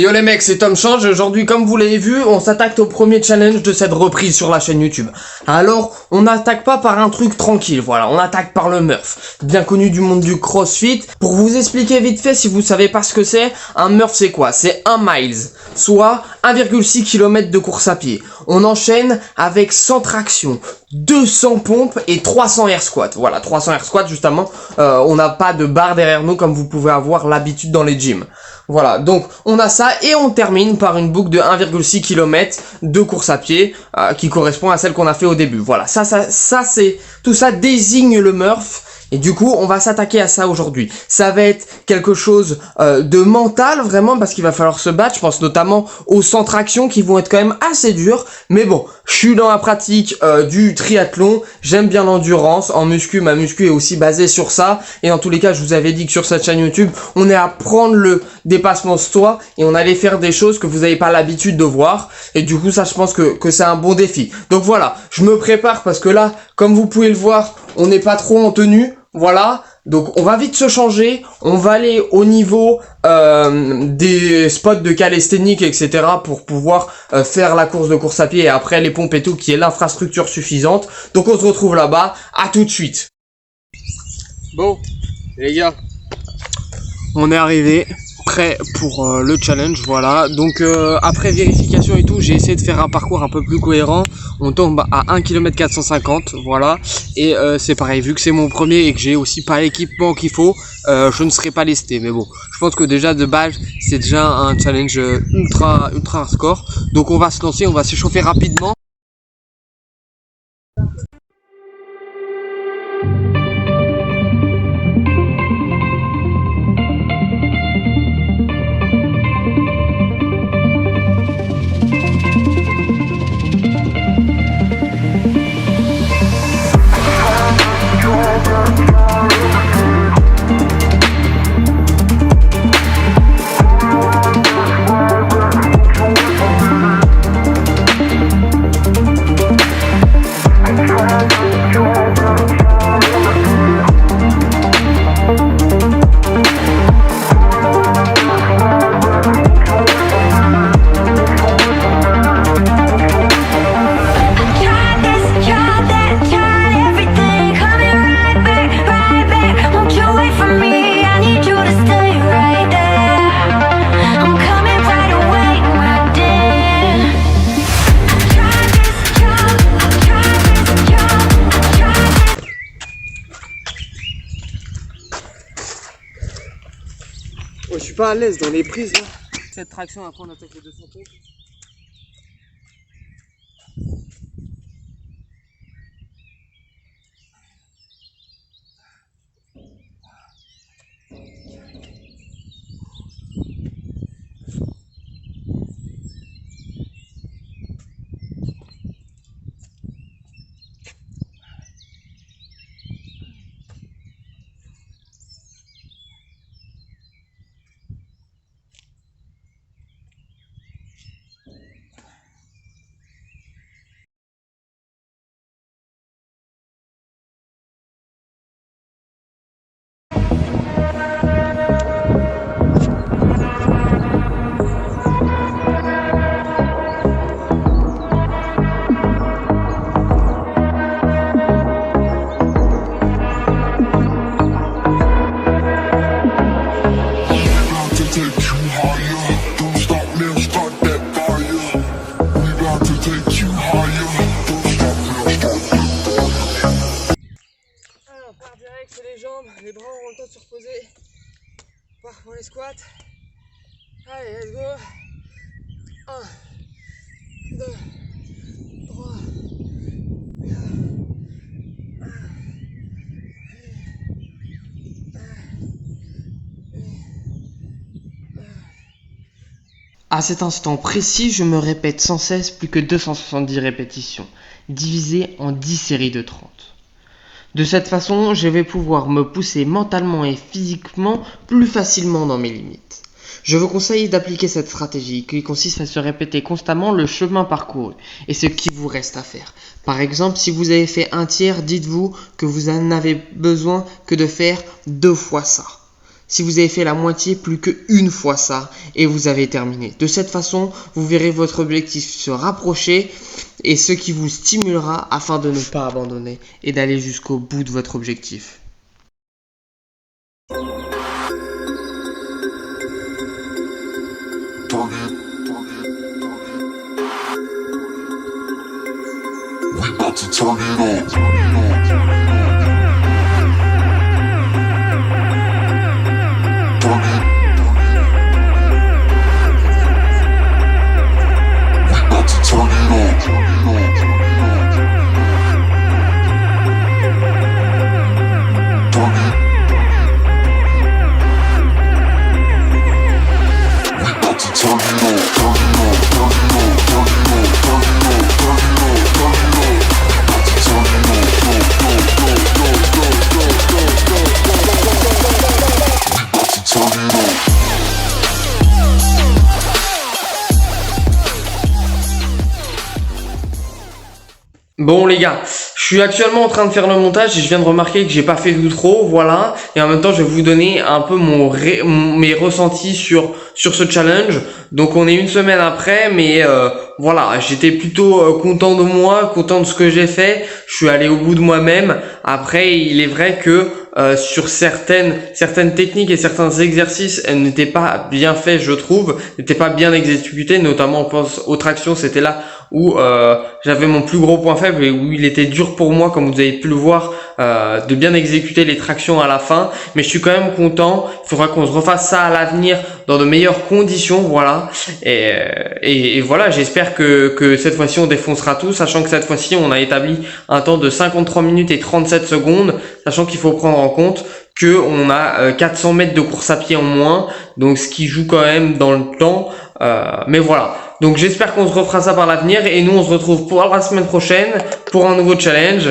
Yo les mecs, c'est Tom Change et aujourd'hui, comme vous l'avez vu, on s'attaque au premier challenge de cette reprise sur la chaîne YouTube. Alors, on n'attaque pas par un truc tranquille, voilà, on attaque par le Murph, bien connu du monde du CrossFit. Pour vous expliquer vite fait, si vous savez pas ce que c'est, un Murph c'est quoi? C'est 1 miles, soit 1,6 km de course à pied. On enchaîne avec 100 tractions, 200 pompes et 300 air squats. Voilà, 300 air squats justement, on n'a pas de barre derrière nous comme vous pouvez avoir l'habitude dans les gyms. Voilà, donc on a ça et on termine par une boucle de 1,6 km de course à pied qui correspond à celle qu'on a fait au début. Voilà, ça c'est tout ça désigne le Murph. Et du coup, on va s'attaquer à ça aujourd'hui. Ça va être quelque chose de mental, vraiment, parce qu'il va falloir se battre. Je pense notamment aux 100 tractions qui vont être quand même assez dures. Mais bon, je suis dans la pratique du triathlon. J'aime bien l'endurance. En muscu, ma muscu est aussi basée sur ça. Et dans tous les cas, je vous avais dit que sur cette chaîne YouTube, on est à prendre le dépassement de soi et on allait faire des choses que vous n'avez pas l'habitude de voir. Et du coup, ça, je pense que c'est un bon défi. Donc voilà, je me prépare parce que là, comme vous pouvez le voir, on n'est pas trop en tenue. Voilà, donc on va vite se changer, on va aller au niveau des spots de calisthénique, etc. pour pouvoir faire la course à pied et après les pompes et tout, qui est l'infrastructure suffisante. Donc on se retrouve là-bas, à tout de suite. Bon, les gars, on est arrivé, prêt pour le challenge, voilà. Donc après vérification et tout, j'ai essayé de faire un parcours un peu plus cohérent. On tombe à 1 km 450, voilà. Et c'est pareil, vu que c'est mon premier et que j'ai aussi pas l'équipement qu'il faut, je ne serai pas lesté. Mais bon, je pense que déjà de base, c'est déjà un challenge ultra hardcore. Donc on va se lancer, on va s'échauffer rapidement. Oh, je suis pas à l'aise dans les prises là. Cette traction, après on attaque les 200 pompes. C'est les jambes, les bras auront le temps de se reposer. On part pour les squats. Allez, let's go. 1, 2, 3. À cet instant précis, je me répète sans cesse plus que 270 répétitions, divisées en 10 séries de 30. De cette façon, je vais pouvoir me pousser mentalement et physiquement plus facilement dans mes limites. Je vous conseille d'appliquer cette stratégie qui consiste à se répéter constamment le chemin parcouru et ce qu'il vous reste à faire. Par exemple, si vous avez fait un tiers, dites-vous que vous n'en avez besoin que de faire 2 fois ça. Si vous avez fait la moitié, plus qu'une fois ça, et vous avez terminé. De cette façon, vous verrez votre objectif se rapprocher, et ce qui vous stimulera afin de ne pas abandonner et d'aller jusqu'au bout de votre objectif. We about to turn it Bon les gars, je suis actuellement en train de faire le montage et je viens de remarquer que j'ai pas fait d'outro, voilà. Et en même temps, je vais vous donner un peu mes ressentis sur ce challenge. Donc on est une semaine après, mais voilà, j'étais plutôt content de moi, content de ce que j'ai fait. Je suis allé au bout de moi-même. Après, il est vrai que sur certaines techniques et certains exercices, elles n'étaient pas bien faits, je trouve, n'étaient pas bien exécutées. Notamment, on pense aux tractions, c'était là où j'avais mon plus gros point faible et où il était dur pour moi, comme vous avez pu le voir, de bien exécuter les tractions à la fin. Mais je suis quand même content. Il faudra qu'on se refasse ça à l'avenir dans de meilleures conditions, voilà. Et voilà, j'espère que cette fois-ci on défoncera tout, sachant que cette fois-ci on a établi un temps de 53 minutes et 37 secondes, sachant qu'il faut prendre en compte que on a 400 mètres de course à pied en moins, donc ce qui joue quand même dans le temps. Mais voilà. Donc j'espère qu'on se refera ça par l'avenir et nous on se retrouve pour la semaine prochaine pour un nouveau challenge.